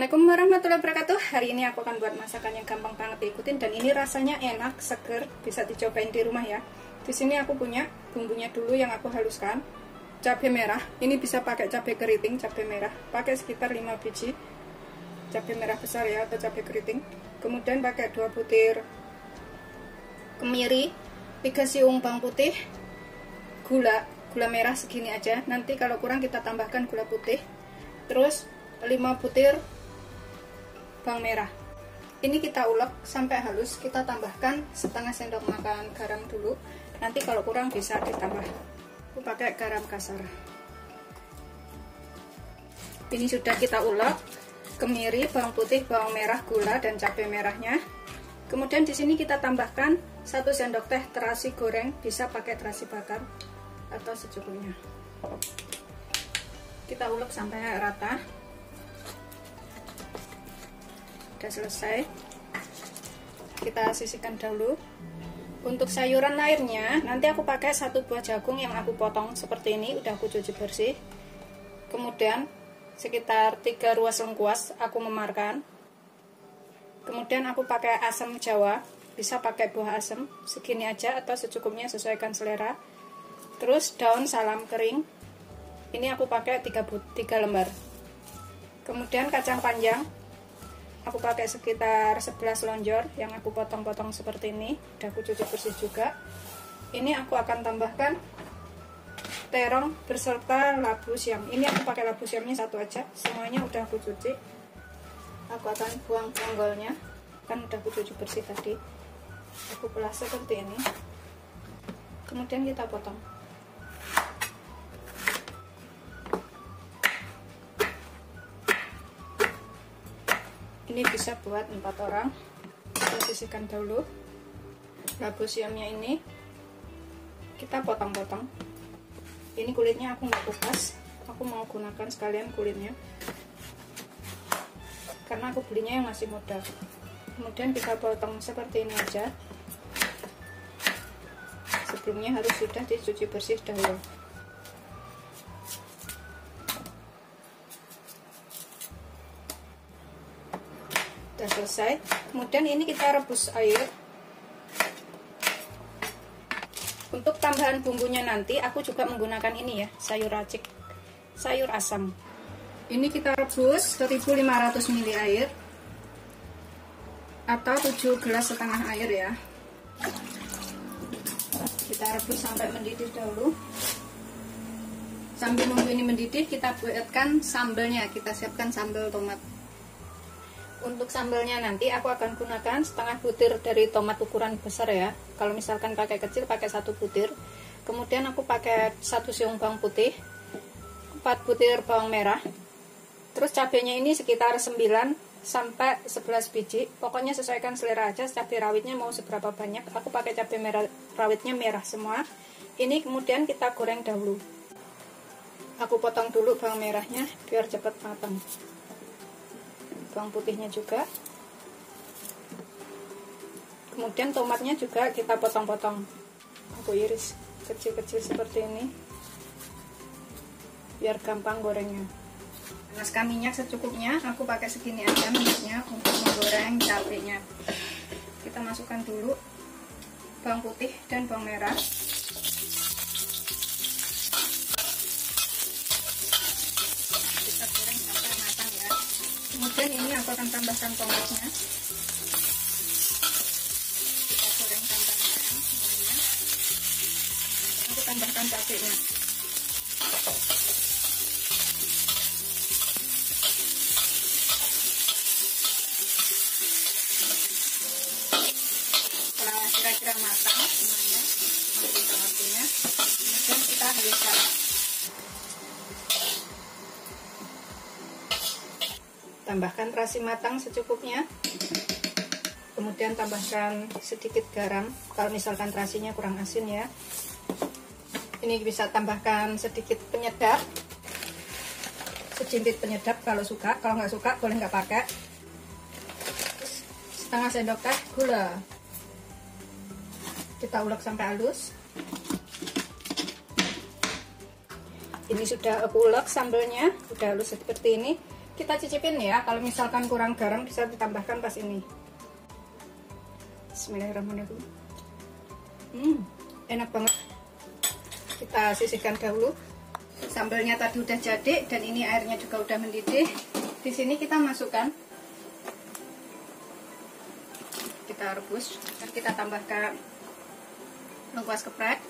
Assalamualaikum warahmatullahi wabarakatuh. Hari ini aku akan buat masakan yang gampang banget diikutin dan ini rasanya enak, seger, bisa dicobain di rumah ya. Di sini aku punya bumbunya dulu yang aku haluskan. Cabai merah, ini bisa pakai cabai keriting, cabai merah. Pakai sekitar 5 biji cabai merah besar ya atau cabai keriting. Kemudian pakai 2 butir kemiri, 3 siung bawang putih, gula merah segini aja. Nanti kalau kurang kita tambahkan gula putih. Terus 5 butir bawang merah. Ini kita ulek sampai halus. Kita tambahkan setengah sendok makan garam dulu. Nanti kalau kurang bisa ditambah. Aku pakai garam kasar. Ini sudah kita ulek kemiri, bawang putih, bawang merah, gula dan cabai merahnya. Kemudian di sini kita tambahkan 1 sendok teh terasi goreng, bisa pakai terasi bakar atau secukupnya. Kita ulek sampai rata. Udah selesai, kita sisihkan dahulu. Untuk sayuran lainnya nanti aku pakai 1 buah jagung yang aku potong seperti ini, udah aku cuci bersih. Kemudian sekitar 3 ruas lengkuas aku memarkan. Kemudian aku pakai asam jawa, bisa pakai buah asam segini aja atau secukupnya, sesuaikan selera. Terus daun salam kering, ini aku pakai 3 lembar. Kemudian kacang panjang, aku pakai sekitar 11 lonjor yang aku potong-potong seperti ini, udah aku cuci bersih juga. Ini aku akan tambahkan terong beserta labu siam. Ini aku pakai labu siamnya 1 aja, semuanya udah aku cuci. Aku akan buang bonggolnya, kan udah aku cuci bersih tadi. Aku belah seperti ini. Kemudian kita potong. Ini bisa buat 4 orang. Kita sisihkan dahulu. Labu siamnya ini kita potong-potong. Ini kulitnya aku nggak kupas, aku mau gunakan sekalian kulitnya karena aku belinya yang masih muda. Kemudian kita potong seperti ini aja. Sebelumnya harus sudah dicuci bersih dahulu. Sudah selesai. Kemudian ini kita rebus air. Untuk tambahan bumbunya nanti aku juga menggunakan ini ya, sayur racik, sayur asam. Ini kita rebus 1500 ml air atau 7,5 gelas air ya. Kita rebus sampai mendidih dahulu. Sambil nunggu ini mendidih, kita buatkan sambelnya. Kita siapkan sambal tomat. Untuk sambalnya nanti aku akan gunakan setengah butir dari tomat ukuran besar ya. Kalau misalkan pakai kecil pakai 1 butir. Kemudian aku pakai 1 siung bawang putih, 4 butir bawang merah. Terus cabenya ini sekitar 9 sampai 11 biji. Pokoknya sesuaikan selera aja, cabai rawitnya mau seberapa banyak. Aku pakai cabai merah, rawitnya merah semua. Ini kemudian kita goreng dahulu. Aku potong dulu bawang merahnya biar cepat matang. Bawang putihnya juga. Kemudian tomatnya juga kita potong-potong. Aku iris kecil-kecil seperti ini biar gampang gorengnya. Panaskan minyak secukupnya, aku pakai segini aja minyaknya untuk menggoreng cabenya. Kita masukkan dulu bawang putih dan bawang merah. Kita goreng sampai matang ya. Kemudian ini aku akan tambahkan tomatnya. Kita goreng sampai matang semuanya. Aku tambahkan cabenya. Setelah kira-kira matang semuanya, masih tomatnya. Kemudian kita haluskan. Tambahkan terasi matang secukupnya. Kemudian tambahkan sedikit garam kalau misalkan terasinya kurang asin ya. Ini bisa tambahkan sedikit penyedap, sejimpit penyedap kalau suka. Kalau nggak suka boleh nggak pakai. Setengah sendok teh gula. Kita ulek sampai halus. Ini sudah aku ulek sambelnya, udah halus seperti ini. Kita cicipin ya, kalau misalkan kurang garam bisa ditambahkan pas ini. Bismillahirrahmanirrahim. Enak banget. Kita sisihkan dahulu. Sambalnya tadi udah jadi dan ini airnya juga udah mendidih. Di sini kita masukkan, kita rebus dan kita tambahkan lengkuas geprek,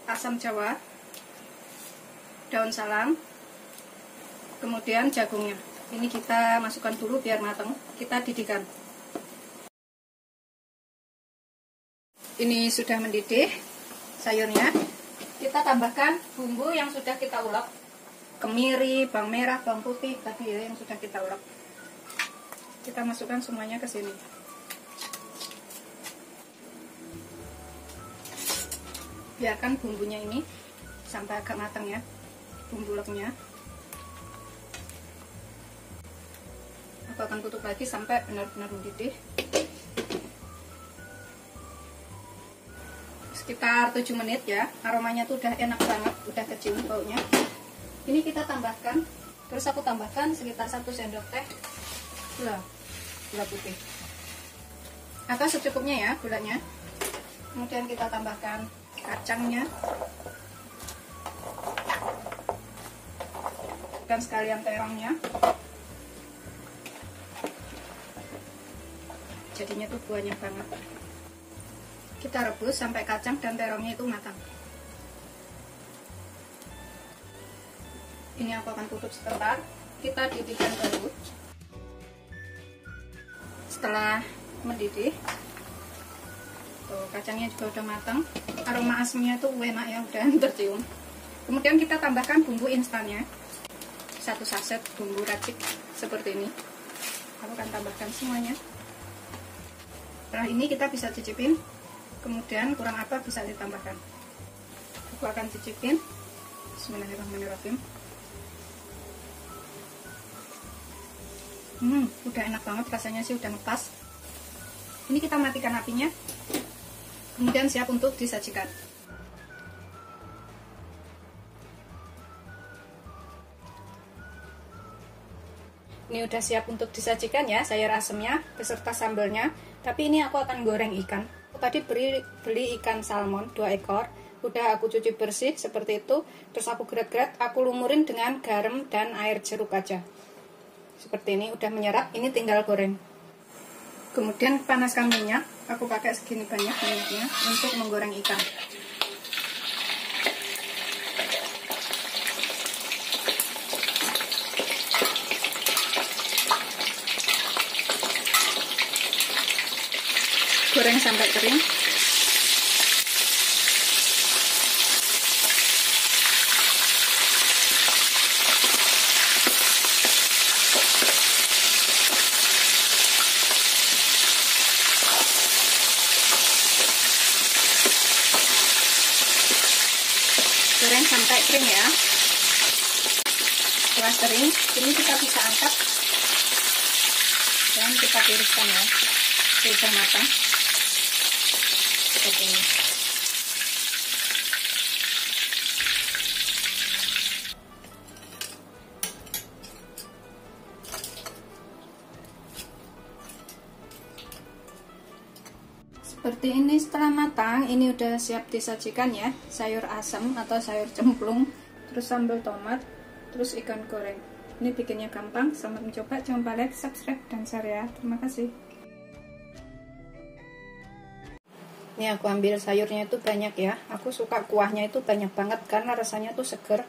asam jawa, daun salam, kemudian jagungnya. Ini kita masukkan dulu biar matang. Kita didihkan. Ini sudah mendidih sayurnya. Kita tambahkan bumbu yang sudah kita ulek, kemiri, bawang merah, bawang putih tadi ya yang sudah kita ulek. Kita masukkan semuanya ke sini. Biarkan bumbunya ini sampai agak matang ya, bumbu uleknya. Aku akan tutup lagi sampai benar-benar mendidih. Sekitar 7 menit ya, aromanya tuh udah enak banget, udah kecium baunya. Ini kita tambahkan, terus aku tambahkan sekitar 1 sendok teh gula putih atau secukupnya ya gulanya. Kemudian kita tambahkan kacangnya dan sekalian terongnya. Jadinya tuh banyak banget. Kita rebus sampai kacang dan terongnya itu matang. Ini aku akan tutup sebentar. Kita didihkan dulu. Setelah mendidih, tuh kacangnya juga udah matang. Aroma asamnya tuh enak ya, udah tercium. Kemudian kita tambahkan bumbu instannya, 1 saset bumbu racik seperti ini. Aku akan tambahkan semuanya. Setelah ini kita bisa cicipin. Kemudian kurang apa bisa ditambahkan. Aku akan cicipin. Bismillahirrahmanirrahim. Udah enak banget, rasanya sih udah ngepas. Ini kita matikan apinya. Kemudian siap untuk disajikan. Ini udah siap untuk disajikan ya, sayur asemnya beserta sambalnya. Tapi ini aku akan goreng ikan. Tadi beli ikan salmon 2 ekor, udah aku cuci bersih seperti itu, terus aku geret-geret, aku lumurin dengan garam dan air jeruk aja. Seperti ini, udah menyerap, ini tinggal goreng. Kemudian panaskan minyak, aku pakai segini banyak minyaknya untuk menggoreng ikan. Goreng sampai kering. Goreng sampai kering ya. Setelah kering, ini kita bisa angkat dan kita tiriskan ya. Sudah matang. Seperti ini. Seperti ini setelah matang, ini udah siap disajikan ya. Sayur asam atau sayur cemplung, terus sambal tomat, terus ikan goreng. Ini bikinnya gampang, selamat mencoba. Jangan lupa like, subscribe, dan share ya. Terima kasih. Ini aku ambil sayurnya itu banyak ya. Aku suka kuahnya itu banyak banget karena rasanya tuh seger.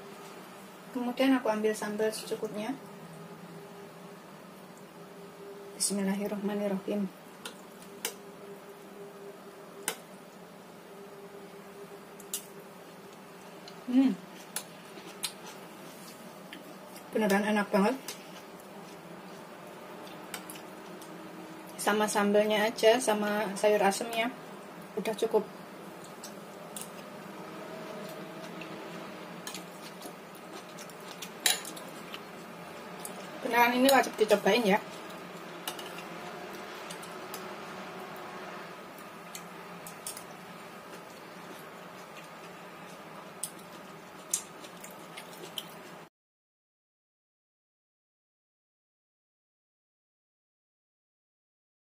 Kemudian aku ambil sambal secukupnya. Bismillahirrahmanirrahim. Beneran enak banget. Sama sambalnya aja, sama sayur asemnya udah cukup. Beneran ini wajib dicobain ya.